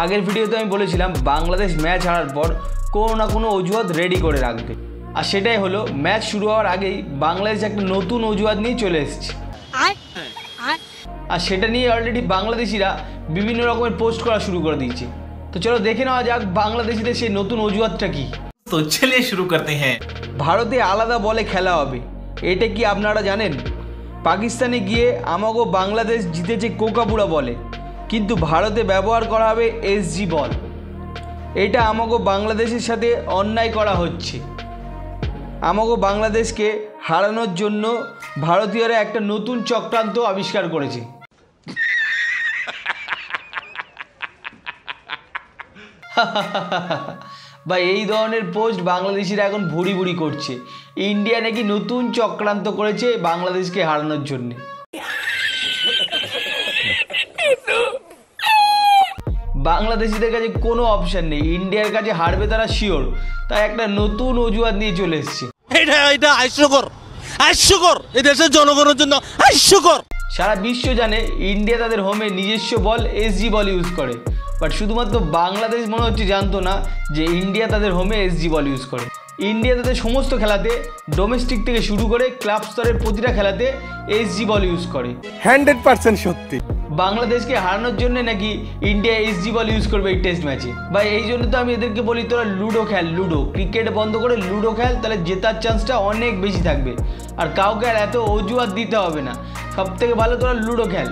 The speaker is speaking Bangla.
আগের ভিডিওতে আমি বলেছিলাম বাংলাদেশ ম্যাচ হারার পর কোনো না কোনো অজুহাত রেডি করে রাখবে, আর সেটাই হলো ম্যাচ শুরু হওয়ার আগেই বাংলাদেশ একটা নতুন অজুহাত নিয়ে চলে এসেছে। আর সেটা নিয়ে অলরেডি বাংলাদেশিরা বিভিন্ন রকমের পোস্ট করা শুরু করে দিয়েছে। তো চলো দেখে নেওয়া যাক বাংলাদেশিদের সেই নতুন অজুহাতটা কি। তো চলিয়ে শুরু করতে হ্যাঁ। ভারতে আলাদা বলে খেলা হবে, এটা কি আপনারা জানেন? পাকিস্তানে গিয়ে আমাগো বাংলাদেশ জিতেছে কোকাপুরা বলে, কিন্তু ভারতে ব্যবহার করা হবে এসজি বল। এটা আমাগো বাংলাদেশের সাথে অন্যায় করা হচ্ছে। আমাগো বাংলাদেশকে হারানোর জন্য ভারতীয়রা একটা নতুন চক্রান্ত আবিষ্কার করেছে। বা এই ধরনের পোস্ট বাংলাদেশিরা এখন ভুড়ি ভুড়ি করছে। ইন্ডিয়া নাকি নতুন চক্রান্ত করেছে বাংলাদেশকে হারানোর জন্য। বাংলাদেশিদের কাছে কোনো অপশন নেই, ইন্ডিয়ার কাছে হারবে তারা শিওর, তাই একটা নতুন অজুহাত নিয়ে চলে এসছে। এটা হাস্যকর এই দেশের জনগণের জন্য হাস্যকর। সারা বিশ্ব জানে ইন্ডিয়া তাদের হোমে নিজস্ব বল এসজি বল ইউজ করে, বাট শুধুমাত্র বাংলাদেশ মনে হচ্ছে জানতো না যে ইন্ডিয়া তাদের হোমে এসজি বল ইউজ করে। ইন্ডিয়া তাদের সমস্ত খেলাতে ডোমেস্টিক থেকে শুরু করে ক্লাব স্তরের প্রতিটা খেলাতে এসজি বল ইউজ করে। 100% সত্যি। বাংলাদেশকে হারানোর জন্য নাকি ইন্ডিয়া এসজি বল ইউজ করবে এই টেস্ট ম্যাচে। বা এই জন্য তো আমি এদেরকে বলি তোরা লুডো খেল, লুডো, ক্রিকেট বন্ধ করে লুডো খেল, তাহলে জেতার চান্সটা অনেক বেশি থাকবে। আর কাউকে আর এত অজুহাত দিতে হবে না, সব থেকে ভালো তোরা লুডো খেল।